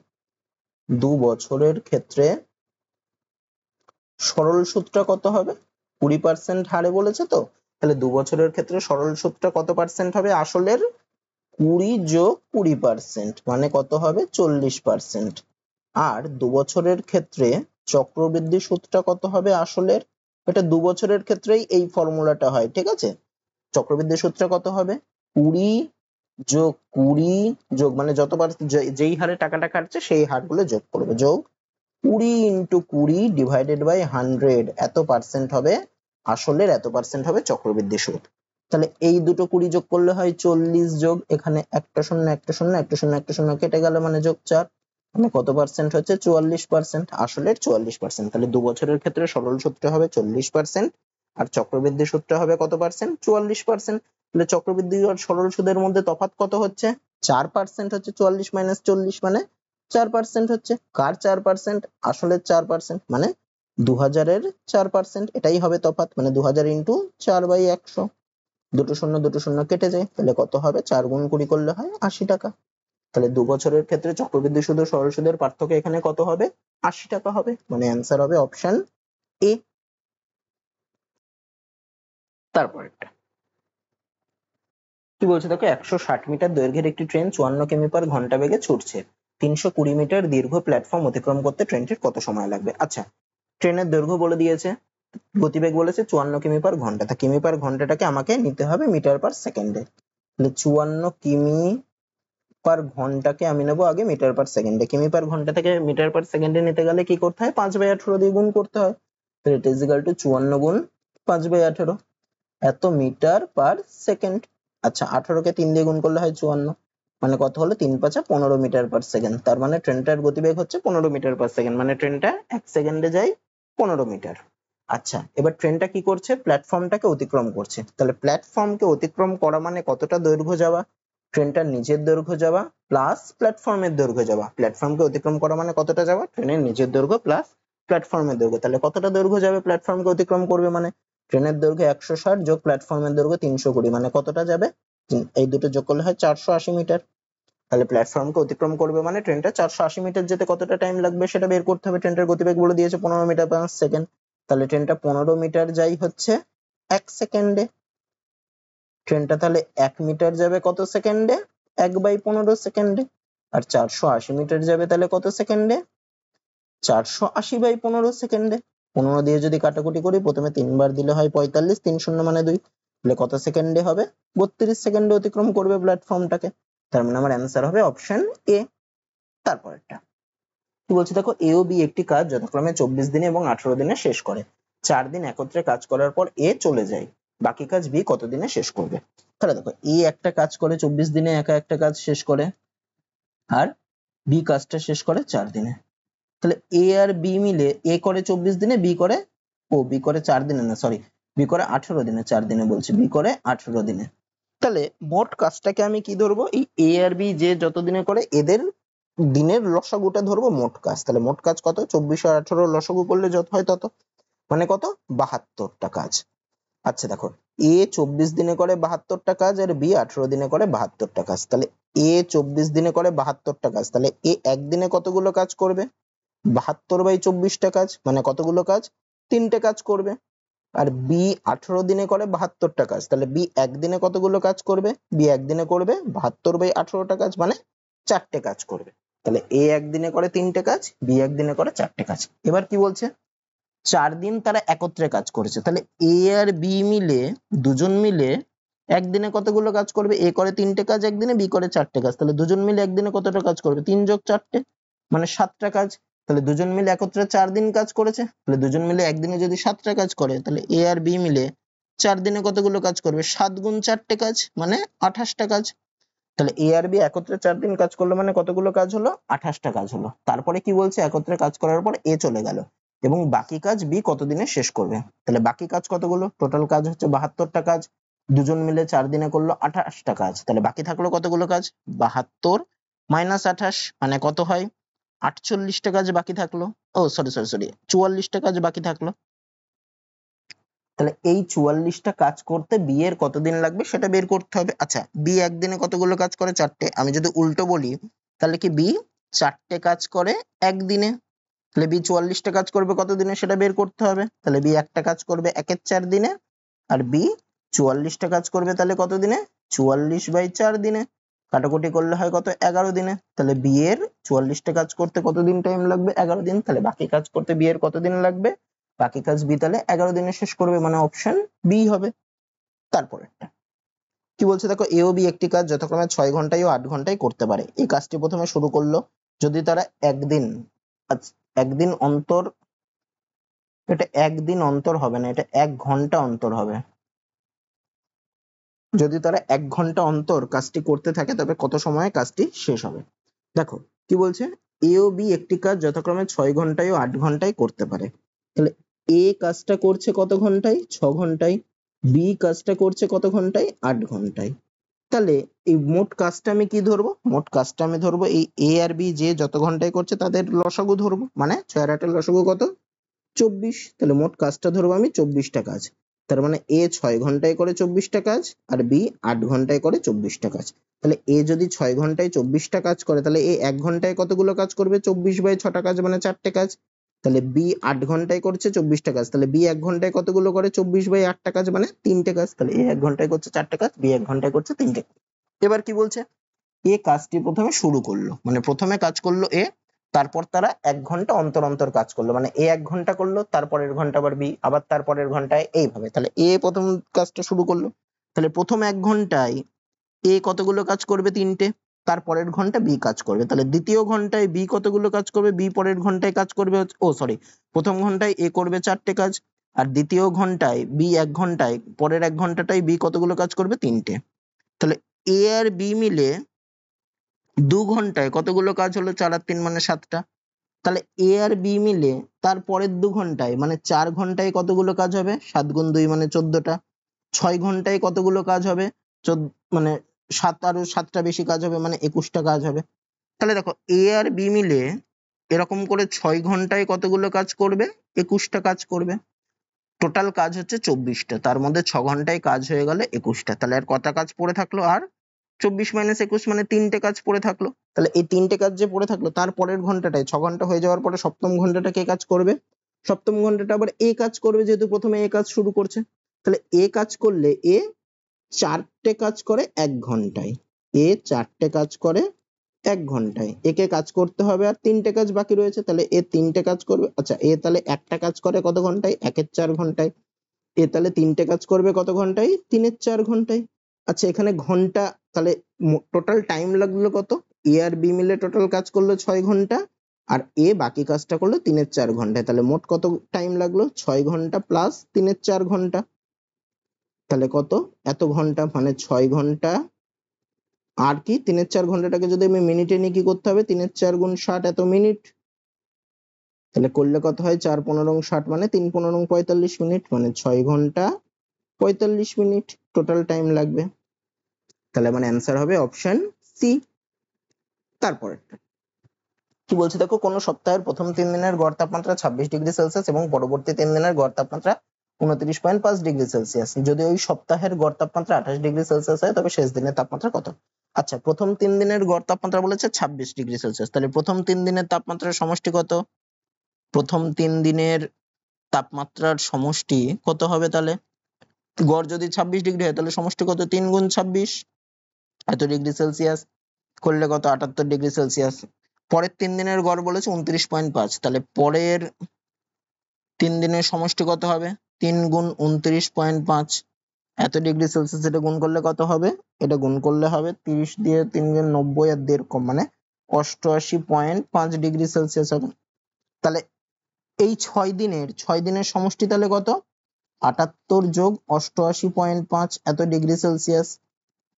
2 বছরের ক্ষেত্রে সরল সুদটা কত হবে? 20% হারে বলেছে তো, তাহলে 2 বছরের ক্ষেত্রে সরল সুদটা কত পার্সেন্ট হবে? আসলের 20 যোগ 20%, মানে কত হবে? 40%। আর 2 বছরের ক্ষেত্রে চক্রবৃদ্ধি সুদটা কত হবে আসলের? এটা 2 বছরের ক্ষেত্রেই এই ফর্মুলাটা হয়, ঠিক আছে? চক্রবৃদ্ধি সুদটা কত হবে? 20 যোগ 20 যোগ, মানে যতবার যেই হারে টাকাটা কাটছে সেই হারগুলো যোগ করবে, যোগ 20 ইন্টু 20 ডিভাইডেড বাই 100, এত পার্সেন্ট হবে আসলের, এত পার্সেন্ট হবে চক্রবৃদ্ধি সুদ। তাহলে এই দুটো 20 যোগ করলে হয় 40, যোগ এখানে একটা শূন্য একটা শূন্য একটা শূন্য একটা শূন্য কেটে গেল, মানে যোগ 4, মানে কত পার্সেন্ট হচ্ছে? 44%, আসলের 44%। তাহলে 2 বছরের ক্ষেত্রে সরল সুদটা হবে 40%, আর চক্রবৃদ্ধি সুদটা হবে কত পার্সেন্ট? 44%। তাহলে চক্রবৃদ্ধি আর সরল সুদের মধ্যে তফাৎ কত হচ্ছে? 4% হচ্ছে। 44 মাইনাস 40 মানে 4% হচ্ছে। কার 4%? আসলের 4%, মানে 2000-এর 4%, এটাই হবে তফাৎ, মানে 2000 ইন্টু 4/100। দুটো শূন্য কেটে যায়, তাহলে কত হবে? 4 গুণ 20 করলে হয় 80 টাকা। তাহলে 2 বছরের ক্ষেত্রে চক্রবৃদ্ধি সুদ ও সরল সুদের পার্থক্য এখানে কত হবে? 80 টাকা হবে, মানে অ্যান্সার হবে অপশন এ। তারপরেরটা কি বলছে দেখো, 160 মিটার দৈর্ঘ্যের একটি ট্রেন 54 কিমি পার ঘন্টা বেগে ছুটছে। 320 মিটার দীর্ঘ প্ল্যাটফর্ম অতিক্রম করতে ট্রেনটির কত সময় লাগবে? আচ্ছা, ট্রেনের দৈর্ঘ্য বলে দিয়েছে, গতিবেগ বলেছে 54 কিমি পার ঘন্টা, তা কিমি পার ঘন্টাটাকে আমাকে নিতে হবে মিটার পার সেকেন্ডে। তাহলে 54 কিমি পার ঘন্টাকে আমি নেবো আগে মিটার পার সেকেন্ডে। কিমি পার ঘন্টা থেকে মিটার পার সেকেন্ডে নিতে গেলে কি করতে হয়? 5/18 দিয়ে গুণ করতে হয়। তো ইট ইজ ইকুয়াল টু 54 গুণ 5/18, এত মিটার পার সেকেন্ড। আচ্ছা, 18 কে 3 দিয়ে গুণ করলে হয় 54, মানে কত হলো? 3×5 = 15 মিটার পার সেকেন্ড। তার মানে ট্রেনটার গতিবেগ হচ্ছে 15 মিটার পার সেকেন্ড, মানে ট্রেনটা 1 সেকেন্ডে যায় 15 মিটার। আচ্ছা, এবার ট্রেনটা কি করছে? প্ল্যাটফর্মটাকে অতিক্রম করছে। তাহলে প্ল্যাটফর্মকে অতিক্রম করা মানে কতটা দৈর্ঘ্য যাওয়া? ট্রেনটার নিচের দৈর্ঘ্য যাওয়া প্লাস প্ল্যাটফর্মের দৈর্ঘ্য যাওয়া। প্ল্যাটফর্মকে অতিক্রম করা মানে কতটা যাওয়া? ট্রেনের নিচের দৈর্ঘ্য প্লাস প্ল্যাটফর্মের দৈর্ঘ্য। তাহলে কতটা দৈর্ঘ্য যাবে প্ল্যাটফর্মকে অতিক্রম করবে? মানে ট্রেনের দৈর্ঘ্য 160 যোগ প্ল্যাটফর্মের দৈর্ঘ্য 320, মানে কতটা যাবে? এই দুটো যোগ করলে হয় 480 মিটার। তাহলে প্ল্যাটফর্মকে অতিক্রম করবে মানে ট্রেনটা 480 মিটার যেতে কতটা টাইম লাগবে সেটা বের করতে হবে। ট্রেনটার গতিবেগ বলে দিয়েছে 15 মিটার পার সেকেন্ড। তাহলে ট্রেনটা 15 মিটার যাই হচ্ছে 1 সেকেন্ডে। ট্রেনটা তাহলে 1 মিটার যাবে কত সেকেন্ডে? 1/15 সেকেন্ডে। আর 480 মিটার যাবে তাহলে কত সেকেন্ডে? 480/15 সেকেন্ডে। 15 দিয়ে যদি কাটাকুটি করি, প্রথমে 3 বার দিলে হয় 45, 3 শূন্য মানে 2, তাহলে কত সেকেন্ডে হবে? 32 সেকেন্ডে অতিক্রম করবে প্ল্যাটফর্মটাকে। তার মানে আমার অ্যান্সার হবে অপশন এ। তারপরেরটা কি বলছে দেখো, এ ও বি একটি কাজ যথাক্রমে 24 দিনে এবং 18 দিনে শেষ করে। 4 দিন একত্রে কাজ করার পর এ চলে যায়, বাকি কাজ বি কত দিনে শেষ করবে? তাহলে দেখো, এ একটা কাজ করে 24 দিনে, একা একটা কাজ শেষ করে, আর বি কাজটা শেষ করে 4 দিনে। তাহলে এ আর বি মিলে, এ করে 24 দিনে, বি করে বি করে 4 দিনে, না সরি, বি করে 18 দিনে, 4 দিনে বলছি, বি করে 18 দিনে। তাহলে মোট কাজটাকে আমি কি ধরবো? এই এ আর বি যে যত দিনে করে এদের দিনের লসাগুটা ধরবো মোট কাজ। তাহলে মোট কাজ কত? 24 আর 18 লসাগু করলে যত হয় তত, মানে কত? 72টা কাজ। আচ্ছা দেখো, এ 24 দিনে করে 72টা কাজ আর বি 18 দিনে করে 72টা কাজ। তাহলে এ 24 দিনে করে 72টা কাজ, তাহলে এ একদিনে কতগুলো কাজ করবে? 72/24টা কাজ, মানে কতগুলো কাজ? 3টে কাজ করবে। আর বি 18 দিনে করে 72টা কাজ, তাহলে বি একদিনে কতগুলো কাজ করবে? বি একদিনে করবে 72/18টা কাজ, মানে 4টে কাজ করবে। তাহলে এ একদিনে করে 3টে কাজ, বি একদিনে করে 4টে কাজ। এবার কি বলছে? 4 দিন তারা একত্রে কাজ করেছে, তাহলে এ আর বি মিলে, দুজন মিলে একদিনে কতগুলো কাজ করবে? এ করে 3টে কাজ একদিনে, বি করে 4টে কাজ, তাহলে দুজন মিলে একদিনে কতটা কাজ করবে? 3 যোগ 4টে, মানে 7টা কাজ। তাহলে দুজন মিলে একত্রে 4 দিন কাজ করেছে, তাহলে দুজন মিলে একদিনে যদি 7টা কাজ করে, তাহলে এ আর বি মিলে 4 দিনে কতগুলো কাজ করবে? 7 গুণ 4টে কাজ, মানে 28টা কাজ। তাহলে এ আর বি একত্রে 4 দিন কাজ করলো, মানে কতগুলো কাজ হলো? 28টা কাজ হলো। তারপরে কি বলছে? একত্রে কাজ করার পর এ চলে গেল এবং বাকি কাজ বি কতদিনে শেষ করবে। তাহলে বাকি কাজ কতগুলো? টোটাল কাজ হচ্ছে 72টা কাজ, দুজন মিলে 4 দিনে করলো 28টা কাজ, তাহলে বাকি থাকলো কতগুলো কাজ? 72 মাইনাস 28, মানে কত হয়? 48টা কাজ বাকি থাকলো। ও সরি সরি সরি, 44টা কাজ বাকি থাকলো। তাহলে এই 44টা কাজ করতে বি এর কতদিন লাগবে সেটা বের করতে হবে। আচ্ছা, বি একদিনে কতগুলো কাজ করে? 4টে। আমি যদি উল্টো বলি, তাহলে কি বি 4টে কাজ করে একদিনে, তাহলে বি 44টা কাজ করবে কত দিনে সেটা বের করতে হবে। তাহলে বি একটা কাজ করবে 1/4 দিনে, আর বি 44টা কাজ করবে তাহলে কত দিনে? 44/4 দিনে। কাটাকুটি করলে হয় কত? 11 দিনে। তাহলে বি এর 44টা কাজ করতে কতদিন টাইম লাগবে? 11 দিন। তাহলে বাকি কাজ করতে বি এর কতদিন লাগবে? বাকি কাজ বি তাহলে 11 দিনে শেষ করবে, মানে অপশন বি হবে। তারপরেরটা কি বলছে দেখো, এ ও বি একটি কাজ যথাক্রমে 6 ঘন্টায় ও 8 ঘন্টায় করতে পারে। এই কাজটি প্রথমে শুরু করলো যদি তারা একদিন, একদিন অন্তর, এটা একদিন অন্তর হবে না, এটা 1 ঘন্টা অন্তর হবে। যদি তারা 1 ঘন্টা অন্তর কাজটি করতে থাকে তবে কত সময়ে কাজটি শেষ হবে? দেখো কি বলছে, এ ও বি একটি কাজ যথাক্রমে 6 ঘন্টায় ও 8 ঘন্টায় করতে পারে। তাহলে এ কাজটা করছে কত ঘন্টায়? 6 ঘন্টায়। বি কাজটা করছে কত ঘন্টায়? 8 ঘন্টায়। তাহলে এই মোট কাজটা আমি কি ধরবো? মোট কাজটা আমি ধরবো এই এ আর বি যে যত ঘন্টায় করছে তাদের লসাগু ধরবো, মানে 6 আর 8 এর লসাগু কত? 24। তাহলে মোট কাজটা ধরবো আমি 24টা কাজ। তার মানে এ 6 ঘন্টায় করে 24টা কাজ, আর বি 8 ঘন্টায় করে 24টা কাজ। তাহলে এ যদি 6 ঘন্টায় 24টা কাজ করে, তাহলে এ 1 ঘন্টায় কতগুলো কাজ করবে? 24/6টা কাজ, মানে 4টে কাজ। তাহলে বি 8 ঘন্টায় করছে 24টা কাজ, তাহলে বি 1 ঘন্টায় কতগুলো করে? 24/8টা কাজ, মানে 3টে কাজ। তাহলে এ 1 ঘন্টায় করছে 4টে কাজ, বি 1 ঘন্টায় করছে 3টে কাজ। এবার কি বলছে? এ কাজটি প্রথমে শুরু করলো, মানে প্রথমে কাজ করলো এ, তারপর তারা 1 ঘন্টা অন্তর অন্তর কাজ করলো, মানে এ 1 ঘন্টা করলো, তারপরের ঘন্টা আবার বি, আবার তারপরের ঘন্টায়, এইভাবে। তাহলে এ প্রথম কাজটা শুরু করলো, তাহলে প্রথম 1 ঘন্টায় এ কতগুলো কাজ করবে? 3টে। তারপরের ঘন্টা বি কাজ করবে, তাহলে দ্বিতীয় ঘন্টায় বি কতগুলো কাজ করবে? বি পরের ঘন্টায় কাজ করবে প্রথম ঘন্টায় এ করবে 4টে কাজ, আর দ্বিতীয় ঘন্টায় বি 1 ঘন্টায়, পরের 1 ঘন্টাটায় বি কতগুলো কাজ করবে? 3টে। তাহলে এ আর বি মিলে 2 ঘন্টায় কতগুলো কাজ হলো? 4 আর 3 মানে 7টা। তাহলে এ আর বি মিলে তার পরের 2 ঘন্টায়, মানে 4 ঘন্টায় কতগুলো কাজ হবে? 7 গুণ 2 মানে 14টা। 6 ঘন্টায় কতগুলো কাজ হবে? মানে আরো 7টা বেশি কাজ হবে, মানে 21টা কাজ হবে। তাহলে দেখো এ আর বি মিলে এরকম করে 6 ঘন্টায় কতগুলো কাজ করবে? 21টা কাজ করবে। টোটাল কাজ হচ্ছে 24টা, তার মধ্যে 6 ঘন্টায় কাজ হয়ে গেল 21টা। তাহলে আর কটা কাজ পড়ে থাকলো? আর 24 - 21 মানে 3টে কাজ পড়ে থাকলো। তাহলে এই 3টে কাজ যে পড়ে থাকলো তার পরের ঘন্টাটায় 6 ঘন্টা হয়ে যাওয়ার পরে সপ্তম ঘন্টাটা কে কাজ করবে? সপ্তম ঘন্টাটা আবার এ কাজ করবে, যেহেতু প্রথমে এ কাজ শুরু করছে। তাহলে এ কাজ করলে এ 4টে কাজ করে 1 ঘন্টায়। এ 4টে কাজ করে 1 ঘন্টায়। একে কাজ করতে হবে আর 3টে কাজ বাকি রয়েছে, তাহলে এ 3টে কাজ করবে। আচ্ছা, এ তাহলে একটা কাজ করে কত ঘন্টায়? 1-এর 4 ঘন্টায়। এ তাহলে 3টে কাজ করবে কত ঘন্টায়? 3-এর 4 ঘন্টায়। আচ্ছা, এখানে ঘন্টা, তাহলে টোটাল টাইম লাগলো কত? এ আর বি মিলে টোটাল কাজ করলো 6 ঘন্টা, আর এ বাকি কাজটা করলো 3-এর 4 ঘন্টায়। তাহলে মোট কত টাইম লাগলো? 6 ঘন্টা প্লাস 3-এর 4 ঘন্টা। তাহলে কত? এত ঘন্টা, মানে 6 ঘন্টা আর কি 3-এর 4 ঘন্টাটাকে যদি আমি মিনিটে নিই কি করতে হবে? 3-এর 4 গুণ 60 এত মিনিট। তাহলে করলে কত হয়? 4-15 60 মানে 3-15 45 মিনিট, মানে 6 ঘন্টা 45 মিনিট টোটাল টাইম লাগবে। তাহলে মানে অ্যান্সার হবে অপশন সি। তারপরেরটা কি বলছে দেখো, কোন সপ্তাহের প্রথম 3 দিনের গড় তাপমাত্রা 26°C এবং পরবর্তী 3 দিনের গড় তাপমাত্রা 29.5°C। যদি ওই সপ্তাহের গড় তাপমাত্রা 28°C হয় তবে শেষ দিনের তাপমাত্রা কত? আচ্ছা, প্রথম 3 দিনের গড় তাপমাত্রা বলেছে 26°C, তাহলে প্রথম 3 দিনের তাপমাত্রার সমষ্টি কত? প্রথম 3 দিনের তাপমাত্রার সমষ্টি কত হবে? তাহলে গড় যদি 26 ডিগ্রি হয় তাহলে সমষ্টি কত? 3 গুণ 26, এত ডিগ্রি সেলসিয়াস। করলে কত? 78°C। পরের 3 দিনের গড় বলেছে 29.5, তাহলে পরের 3 দিনের সমষ্টি কত হবে? 3 গুণ 29.5, এত ডিগ্রি সেলসিয়াস। এটা গুণ করলে কত হবে? এটা গুণ করলে হবে 30 দিয়ে 3 গুণ 90 আর 1.5 কম, মানে 88.5°C হবে। তাহলে এই 6 দিনের সমষ্টি তাহলে কত? 78 যোগ 88.5 এত ডিগ্রি সেলসিয়াস।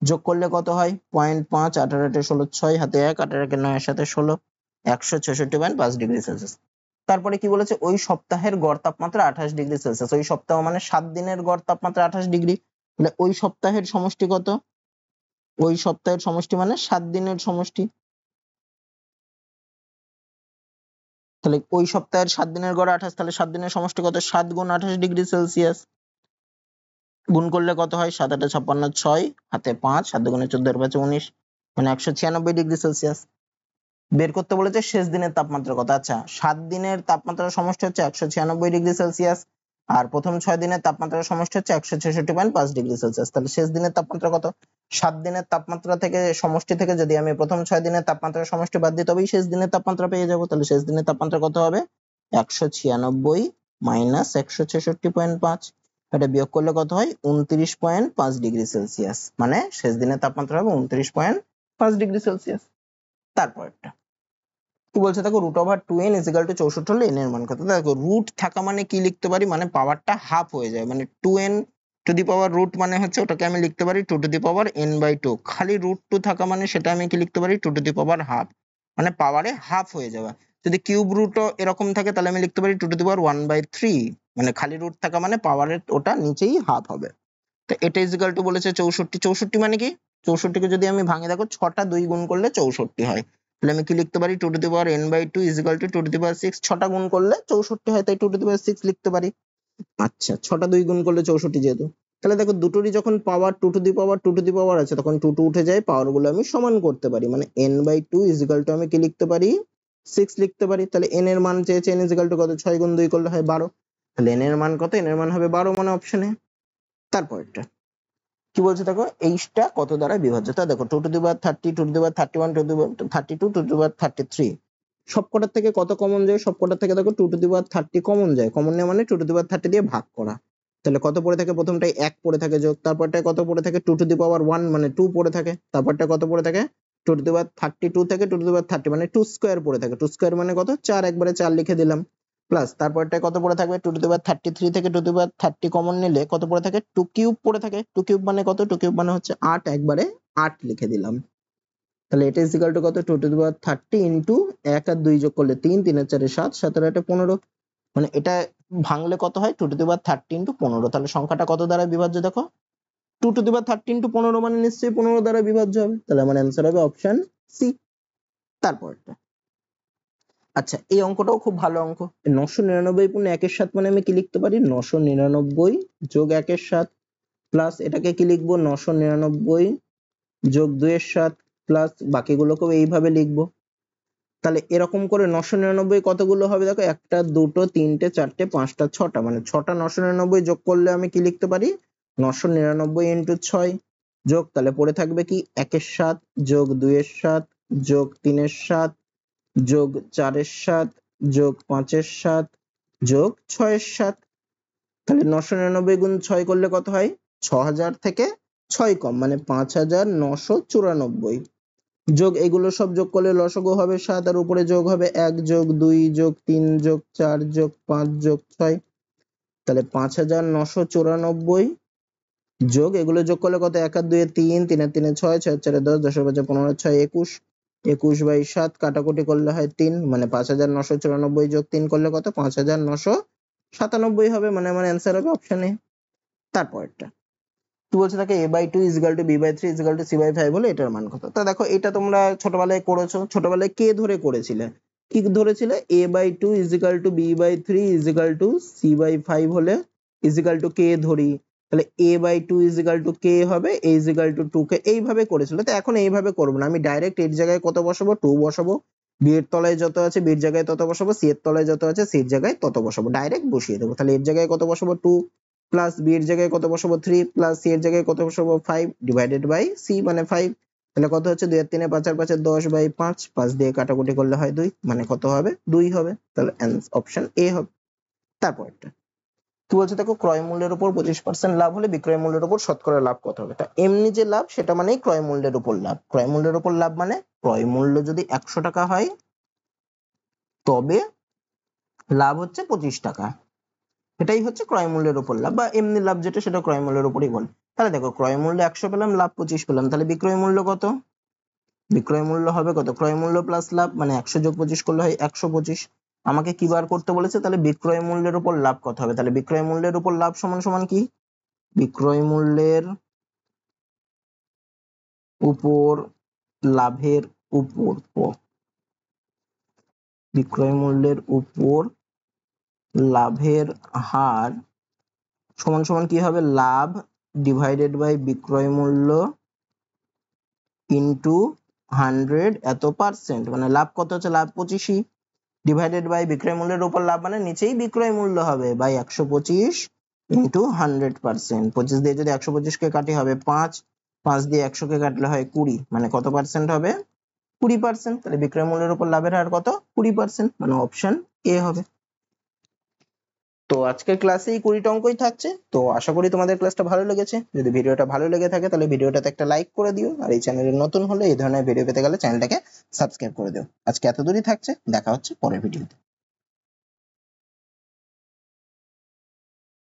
যোগ করলে কত হয়? 0.5, 18 × 16 6, হাতে 1, 18 × 9 7 16, 166.5°C। তারপরে কি বলেছে? ওই সপ্তাহের গড় তাপমাত্রা 28°C। ওই সপ্তাহ মানে 7 দিনের গড় তাপমাত্রা 28 ডিগ্রি। তাহলে ওই সপ্তাহের সমষ্টি কত? ওই সপ্তাহের সমষ্টি মানে 7 দিনের সমষ্টি। তাহলে ওই সপ্তাহের 7 দিনের গড় 28, তাহলে 7 দিনের সমষ্টি কত? 7 গুণ 28°C। গুণ করলে কত হয়? 7 8 56 6, হাতে 5, 7 গুণে 14 5 19, মানে 196°C। বের করতে বলেছে শেষ দিনের তাপমাত্রা কত? আচ্ছা, 7 দিনের তাপমাত্রার সমষ্টি হচ্ছে 196°C, আর প্রথম 6 দিনের তাপমাত্রার সমষ্টি হচ্ছে 166.5°C। তাহলে শেষ দিনের তাপমাত্রা কত? 7 দিনের তাপমাত্রা থেকে সমষ্টি থেকে যদি আমি প্রথম 6 দিনের তাপমাত্রার সমষ্টি বাদ দিই তবেই শেষ দিনের তাপমাত্রা পেয়ে যাব। তাহলে শেষ দিনের তাপমাত্রা কত হবে? 196 মাইনাস 166.5, এটা বিয়োগ করলে কত হয়? 29.5°C, মানে শেষ দিনের তাপমাত্রা হবে 29.5°C। তারপরটা কি বলছে দেখো, √2n = 64 হলে n এর মান কত? দেখো রুট থাকা মানে কি লিখতে পারি? মানে পাওয়ারটা হাফ হয়ে যায়, মানে 2n two the power root মানে হচ্ছে ওটাকে আমি লিখতে পারি 2 টু দি পাওয়ার n/2। খালি √2 থাকা মানে সেটা আমি কি লিখতে পারি? 2 টু দি পাওয়ার হাফ, মানে পাওয়ারে হাফ হয়ে যাওয়া। যদি কিউব রুটও এরকম থাকে তাহলে আমি লিখতে পারি 2 টু দি পাওয়ার 1/3, মানে খালি রুট থাকা মানে পাওয়ারের ওটা নিচেই হাফ হবে। তো এটা = বলেছে 64। 64 মানে কি? 64 কে যদি আমি ভাঙি, দেখো 6টা 2 গুণ করলে 64 হয়। তাহলে আমি কি লিখতে পারি? 2 to the power n/2 = 2 to the পাওয়ার 6। 6টা গুণ করলে 64 হয়, তাই 2 টু দি পাওয়ার 6 লিখতে পারি। আচ্ছা, 6টা 2 গুণ করলে 64 যেহেতু, তাহলে দেখো দুটোরই যখন পাওয়ার 2 টু দি পাওয়ার আছে তখন 2 উঠে যায়, পাওয়ার গুলো আমি সমান করতে পারি, মানে n/2 = আমি কি লিখতে পারি? 6 লিখতে পারি। তাহলে n এর মান চেয়েছে, n = কত? 6 গুণ 2 করলে হয় 12। তাহলে n এর মান কত? n এর মান হবে 12, মানে অপশনে। তারপরটা কি বলছে দেখো, এইটা কত দ্বারা বিভাজ্য? তা দেখো 2 to the power 30, 2 to the power 31, 2 to the power 32, 2 to the power 33। সবকটার থেকে কত কমন যায়? সবকটার থেকে দেখো 2 টু দি পাওয়ার 30 কমন যায়। কমন নেওয়া মানে 2 টু দি পাওয়ার 30 দিয়ে ভাগ করা। তাহলে কত পড়ে থাকে? প্রথমটাই 1 পড়ে থাকে যোগ, তারপরটায় কত পড়ে থাকে? 2 টু দি পাওয়ার 1 মানে 2 পড়ে থাকে, তারপরটা কত পড়ে থাকে? 2 টু দি পাওয়ার 32 থেকে 2 টু দি পাওয়ার 30 মানে 2 স্কয়ার পড়ে থাকে। 2 স্কয়ার মানে কত? 4, একবারে 4 লিখে দিলাম। প্লাস তারপরটায় কত পড়ে থাকবে? 2 টু দি পাওয়ার 33 থেকে 2 টু দি পাওয়ার 30 কমন নিলে কত পড়ে থাকে? 2 কিউব পড়ে থাকে। 2 কিউব মানে কত? 2 কিউব মানে হচ্ছে 8, একবারে 8 লিখে দিলাম। তাহলে এটা = কত? 2 টু দি পাওয়ার 30 ইনটু 1 আর 2 যোগ করলে 3, 3 আর 4 7, 7 আর 8 15, মানে এটা ভাঙলে কত হয়? 2 টু দি পাওয়ার 30 ইনটু 15। তাহলে সংখ্যাটা কত দ্বারা বিভাজ্য দেখো? 2 টু দি পাওয়ার 13 টু 15 মানে নিশ্চয়ই 15 দ্বারা বিভাজ্য হবে, তাহলে আমার অ্যান্সার হবে অপশন সি। তারপরটা, আচ্ছা এই অঙ্কটাও খুব ভালো অঙ্ক। 999 পূর্ণ 1 এর 7 মানে আমি কি লিখতে পারি, 999 যোগ 1 এর 7 প্লাস এটাকে কি লিখবো, 999 যোগ 2 এর 7 প্লাস বাকিগুলোকেও এইভাবে লিখবো। তাহলে এরকম করে 999 কতগুলো হবে দেখো, একটা দুটো তিনটে চারটে পাঁচটা ছটা, মানে ছটা 999 যোগ করলে আমি কি লিখতে পারি, 999 ইন্টু 6 যোগ, তাহলে পড়ে থাকবে কি 1 এর 7 যোগ 2 এর 7 যোগ 3 এর 7 যোগ 4 এর 7 যোগ 5 এর 7 যোগ 6 এর 7। তাহলে 999 গুণ 6 করলে কত হয়, 6000 থেকে 6 কম মানে 5994 যোগ এগুলো সব যোগ করলে লসাগু হবে 7 আর উপরে যোগ হবে 1 যোগ 2 যোগ 3 যোগ 4 যোগ 5 যোগ 6, তাহলে 5994 যোগ এগুলো যোগ করলে কত, 1 আর 2 এ 3, 3 আর 3 এ 6, 6 আর 4 এ 10, 10 আর 5 এ 15, 6 21, 21 বাই 7 কাটাকুটি করলে হয় 3, মানে 5994 যোগ 3 করলে কত, 5997 হবে, মানে আমার অ্যান্সার হবে অপশন এ। তারপরটা কি বলছে থাকে, a/2 = b/3 = c/5 হলে এটার মান কত। তা দেখো এটা তোমরা ছোটবেলায় করেছো, ছোটবেলায় কে ধরে করেছিলে, কি ধরেছিলে, a/2 = b/3 = c/5 হলে = কে ধরি, তাহলে a/2 = কে হবে, a = 2 কে এইভাবে করেছিল। তো এখন এইভাবে করব না, আমি ডাইরেক্ট এর জায়গায় কত বসাবো, 2 বসাবো, b এর তলায় যত আছে b এর জায়গায় তত বসাবো, c এর তলায় যত আছে c এর জায়গায় তত বসাবো, ডাইরেক্ট বসিয়ে দেবো। তাহলে এর জায়গায় কত বসাবো, 2 প্লাস b এর জায়গায় কত বসাবো, 3 প্লাস c এর জায়গায় কত বসাবো, 5 ডিভাইডেড বাই c মানে 5, তাহলে কত হচ্ছে, 2 আর 3 5 আর 5 10 বাই 5, 5 দিয়ে কাটাকুটি করলে হয় 2, মানে কত হবে, 2 হবে, তাহলে অপশন এ হবে। তারপরটা কি বলছে দেখো, ক্রয় মূল্যের উপর 25% লাভ হলে বিক্রয় মূল্যের উপর শতকরা লাভ কত হবে। তা এমনি যে লাভ সেটা মানেই ক্রয় মূল্যের উপর লাভ, ক্রয় মূল্যের উপর লাভ মানে ক্রয় মূল্য যদি 100 টাকা হয় তবে লাভ হচ্ছে 25 টাকা, এটাই হচ্ছে ক্রয় মূল্যের উপর লাভ, বা এমনি লাভ যেটা সেটা ক্রয় মূল্যের উপরই বলে। তাহলে দেখো ক্রয় মূল্য 100 পেলাম, লাভ 25 পেলাম, তাহলে বিক্রয় মূল্য কত, বিক্রয় মূল্য হবে কত, ক্রয় মূল্য প্লাস লাভ মানে 100 যোগ 25 করলে হয় 125। আমাকে কি বার করতে বলেছে, তাহলে বিক্রয় মূল্যের উপর লাভ কত হবে, তাহলে বিক্রয় মূল্যের উপর লাভ সমান সমান কি, বিক্রয় মূল্যের উপর লাভের উপর, বিক্রয় মূল্যের উপর লাভের হার সমান সমান কি হবে, লাভ ডিভাইডেড বাই বিক্রয় মূল্য ইন্টু 100 এত পার্সেন্ট, মানে লাভ কত হচ্ছে, লাভ 25 ডিভাইডেড বাই বিক্রয় মূল্যের উপর লাভ মানে নিচেই বিক্রয় মূল্য হবে বাই 125 ইন্টু 100%। 25 দিয়ে যদি 125 কে কাটি হবে 5, 5 দিয়ে 100 কে কাটলে হয় 20, মানে কত পার্সেন্ট হবে, 20%। তাহলে বিক্রয় মূল্যের উপর লাভের হার কত, 20%, মানে অপশন এ হবে। তো আজকের ক্লাসে এই 20টা অঙ্কই থাকছে। তো আশা করি তোমাদের ক্লাসটা ভালো লেগেছে। যদি ভিডিওটা ভালো লেগে থাকে তাহলে ভিডিওটাতে একটা লাইক করে দিও, আর এই চ্যানেলে নতুন হলে এই ধরনের ভিডিও পেতে গেলে চ্যানেলটাকে সাবস্ক্রাইব করে দিও। আজকে এত দূরই থাকছে, দেখা হচ্ছে পরের ভিডিওতে।